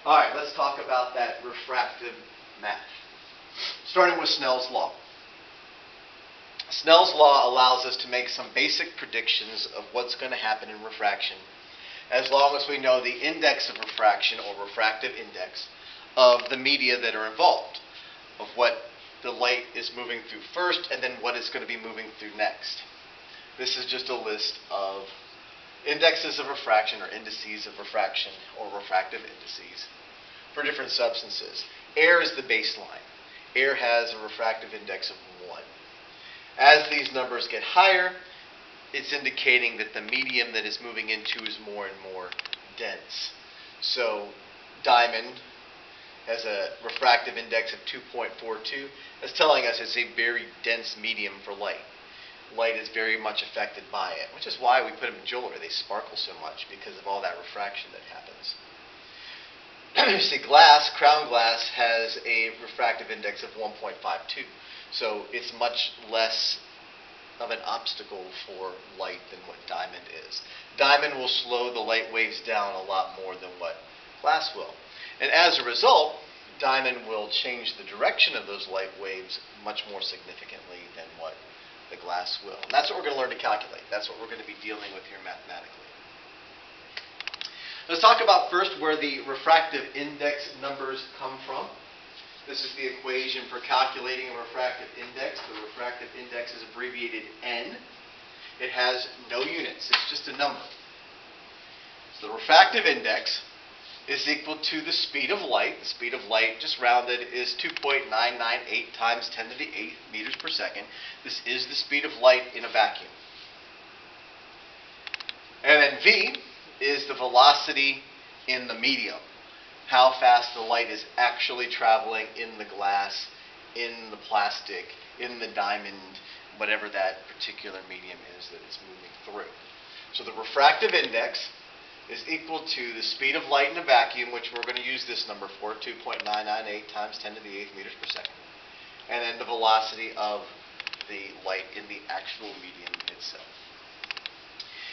All right, let's talk about that refractive math. Starting with Snell's law. Snell's law allows us to make some basic predictions of what's going to happen in refraction as long as we know the index of refraction or refractive index of the media that are involved, of what the light is moving through first and then what it's going to be moving through next. This is just a list of indexes of refraction or indices of refraction or refractive indices for different substances. Air is the baseline. Air has a refractive index of 1. As these numbers get higher, it's indicating that the medium that is moving into is more and more dense. So diamond has a refractive index of 2.42. That's telling us it's a very dense medium for light. Light is very much affected by it, which is why we put them in jewelry. They sparkle so much because of all that refraction that happens. You see, glass, crown glass, has a refractive index of 1.52. So it's much less of an obstacle for light than what diamond is. Diamond will slow the light waves down a lot more than what glass will. And as a result, diamond will change the direction of those light waves much more significantly than what the glass will. And that's what we're going to learn to calculate. That's what we're going to be dealing with here mathematically. Let's talk about first where the refractive index numbers come from. This is the equation for calculating a refractive index. The refractive index is abbreviated N. It has no units. It's just a number. So the refractive index is equal to the speed of light. The speed of light, just rounded, is 2.998 times 10 to the 8th meters per second. This is the speed of light in a vacuum. And then V is the velocity in the medium. How fast the light is actually traveling in the glass, in the plastic, in the diamond, whatever that particular medium is that it's moving through. So the refractive index is equal to the speed of light in a vacuum, which we're going to use this number for, 2.998 times 10 to the 8th meters per second. And then the velocity of the light in the actual medium itself.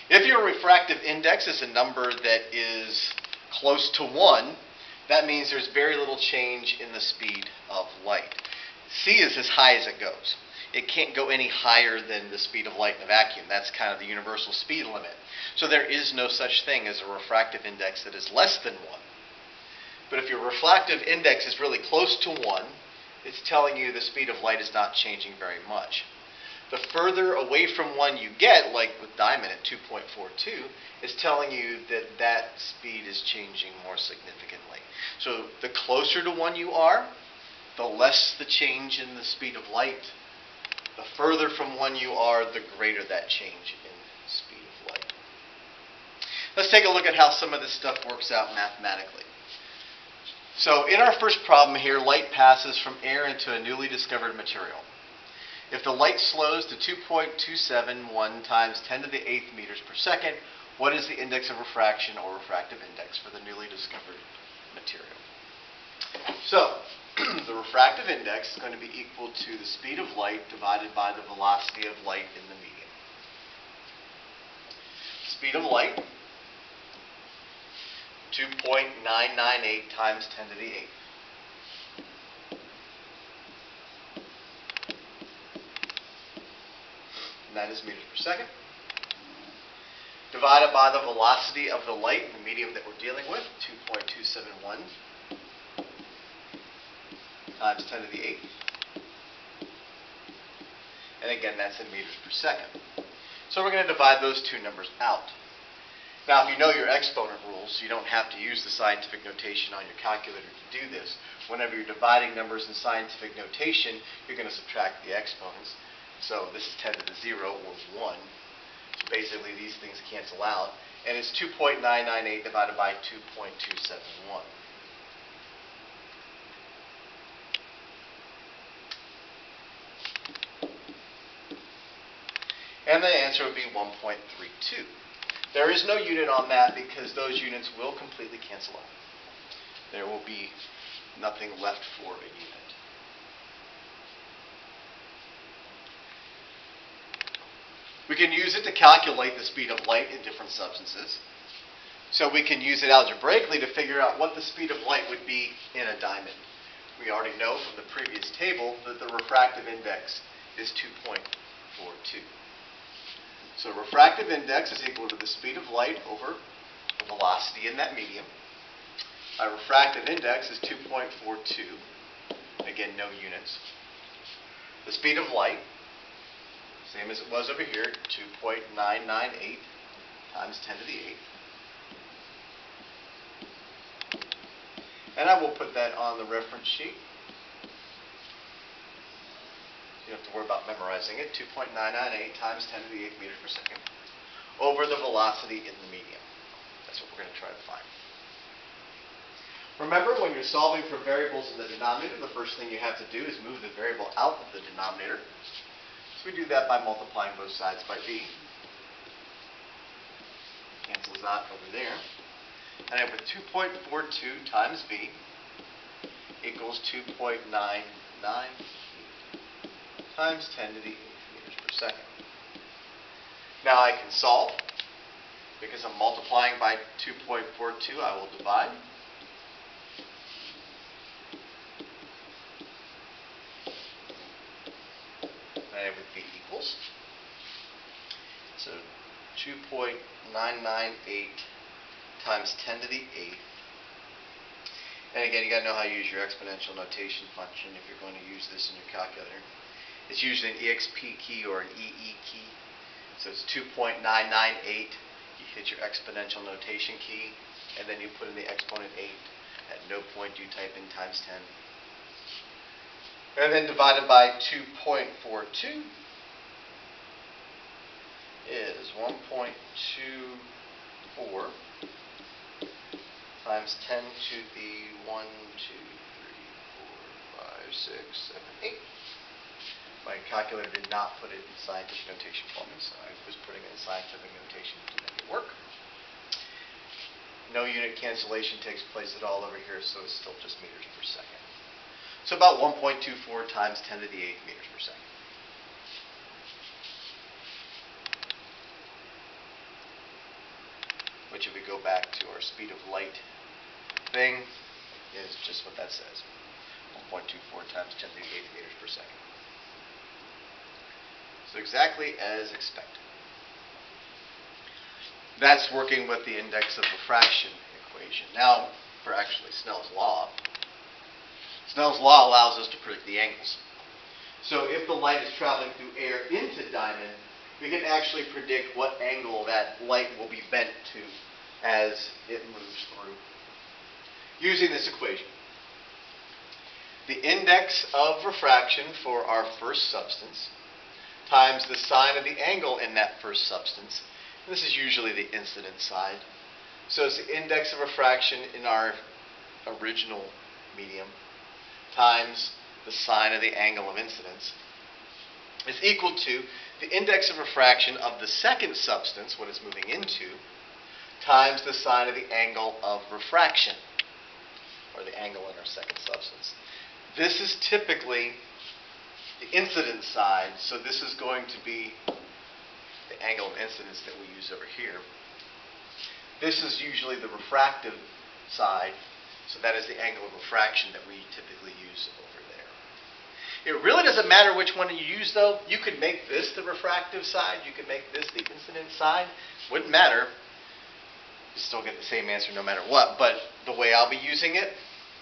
If your refractive index is a number that is close to 1, that means there's very little change in the speed of light. C is as high as it goes. It can't go any higher than the speed of light in a vacuum. That's kind of the universal speed limit. So there is no such thing as a refractive index that is less than 1. But if your refractive index is really close to 1, it's telling you the speed of light is not changing very much. The further away from 1 you get, like with diamond at 2.42, is telling you that that speed is changing more significantly. So the closer to 1 you are, the less the change in the speed of light. The further from 1 you are, the greater that change in speed of light. Let's take a look at how some of this stuff works out mathematically. So in our first problem here, light passes from air into a newly discovered material. If the light slows to 2.271 times 10 to the 8th meters per second, what is the index of refraction or refractive index for the newly discovered material? So, the refractive index is going to be equal to the speed of light divided by the velocity of light in the medium. Speed of light, 2.998 times 10 to the 8th. And that is meters per second, divided by the velocity of the light in the medium that we're dealing with, 2.271 times 10 to the 8th. And again, that's in meters per second. So we're going to divide those two numbers out. Now, if you know your exponent rules, you don't have to use the scientific notation on your calculator to do this. Whenever you're dividing numbers in scientific notation, you're going to subtract the exponents. So this is 10 to the 0, or 1. So basically these things cancel out. And it's 2.998 divided by 2.271. And the answer would be 1.32. There is no unit on that because those units will completely cancel out. There will be nothing left for a unit. We can use it to calculate the speed of light in different substances. So we can use it algebraically to figure out what the speed of light would be in a diamond. We already know from the previous table that the refractive index is 2.42. So refractive index is equal to the speed of light over the velocity in that medium. My refractive index is 2.42. Again, no units. The speed of light, same as it was over here, 2.998 times 10 to the 8th. And I will put that on the reference sheet. You don't have to worry about memorizing it. 2.998 times 10 to the 8th meters per second over the velocity in the medium. That's what we're going to try to find. Remember, when you're solving for variables in the denominator, the first thing you have to do is move the variable out of the denominator. So we do that by multiplying both sides by b. Cancels out over there. And I have 2.42 times b equals 2.998 times 10 to the 8th meters per second. Now I can solve. Because I'm multiplying by 2.42, I will divide. And I have b equals. So 2.998 times 10 to the 8th. And again, you got to know how to use your exponential notation function if you're going to use this in your calculator. It's usually an EXP key or an EE key. So it's 2.998. You hit your exponential notation key, and then you put in the exponent 8. At no point do you type in times 10. And then divided by 2.42 is 1.24 times 10 to the 1, 2, 3, 4, 5, 6, 7, 8. My calculator did not put it in scientific notation for me, so I was putting it in scientific notation to make it work. No unit cancellation takes place at all over here, so it's still just meters per second. So about 1.24 times 10 to the 8th meters per second. Which, if we go back to our speed of light thing, is just what that says. 1.24 times 10 to the 8th meters per second. So exactly as expected. That's working with the index of refraction equation. Now, for actually Snell's law. Snell's law allows us to predict the angles. So if the light is traveling through air into diamond, we can actually predict what angle that light will be bent to as it moves through. Using this equation. The index of refraction for our first substance times the sine of the angle in that first substance. And this is usually the incident side. So it's the index of refraction in our original medium times the sine of the angle of incidence is equal to the index of refraction of the second substance, what it's moving into, times the sine of the angle of refraction, or the angle in our second substance. This is typically the incident side, so this is going to be the angle of incidence that we use over here. This is usually the refractive side, so that is the angle of refraction that we typically use over there. It really doesn't matter which one you use, though. You could make this the refractive side, you could make this the incident side. Wouldn't matter. You still get the same answer no matter what, but the way I'll be using it,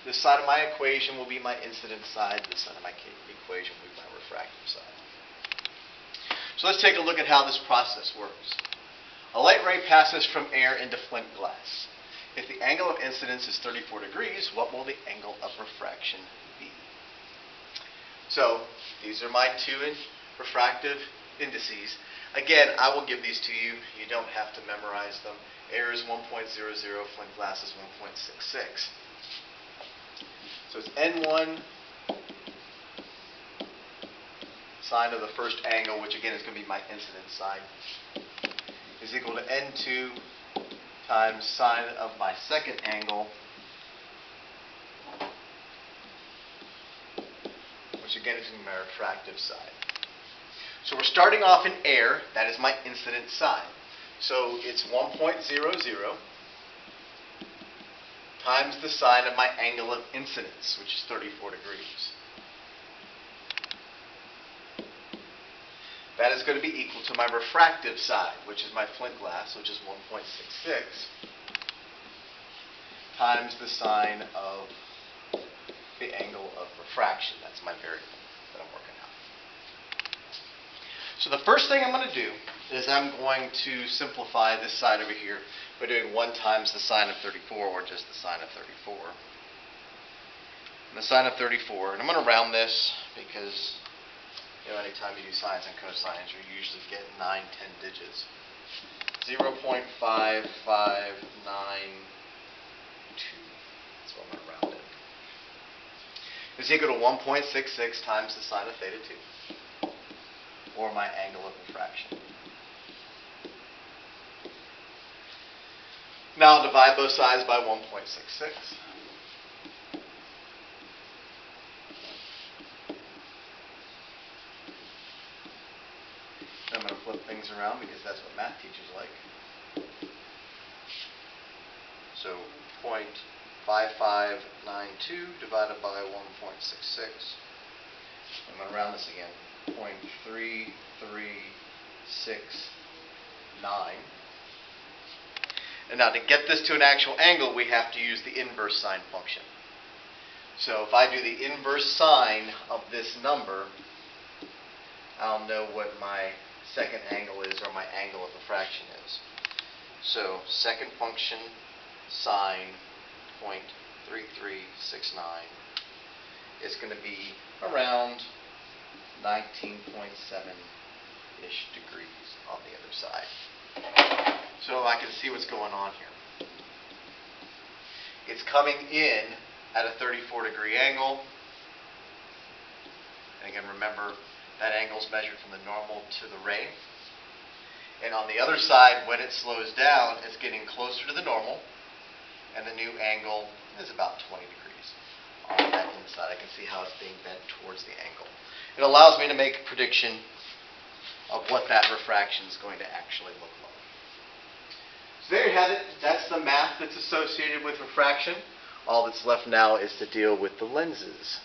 this side of my equation will be my incident side, this side of my equation will be my refractive side. So let's take a look at how this process works. A light ray passes from air into flint glass. If the angle of incidence is 34 degrees, what will the angle of refraction be? So these are my two refractive indices. Again, I will give these to you. You don't have to memorize them. Air is 1.00, flint glass is 1.66. So it's N1 sine of the first angle, which again is going to be my incident side, is equal to N2 times sine of my second angle, which again is going to be my refractive side. So we're starting off in air, that is my incident side. So it's 1.00 times the sine of my angle of incidence, which is 34 degrees. That is going to be equal to my refractive side, which is my flint glass, which is 1.66, times the sine of the angle of refraction. That's my variable that I'm working out. So the first thing I'm going to do is I'm going to simplify this side over here by doing 1 times the sine of 34, or just the sine of 34. And the sine of 34, and I'm going to round this because anytime you do sines and cosines, you usually get 9, 10 digits. 0.5592. That's what I'm going to round it. Is equal to 1.66 times the sine of theta 2, or my angle of refraction. Now I'll divide both sides by 1.66. I'm going to flip things around because that's what math teachers like. So 0.5592 divided by 1.66. I'm going to round this again. 0.3369. And now to get this to an actual angle, we have to use the inverse sine function. So if I do the inverse sine of this number, I'll know what my second angle is, or my angle of refraction is. So second function sine 0.3369 is going to be around 19.7-ish degrees on the other side. So I can see what's going on here. It's coming in at a 34-degree angle. And again, remember, that angle is measured from the normal to the ray. And on the other side, when it slows down, it's getting closer to the normal. And the new angle is about 20 degrees on that inside. I can see how it's being bent towards the angle. It allows me to make a prediction of what that refraction is going to actually look like. So there you have it. That's the math that's associated with refraction. All that's left now is to deal with the lenses.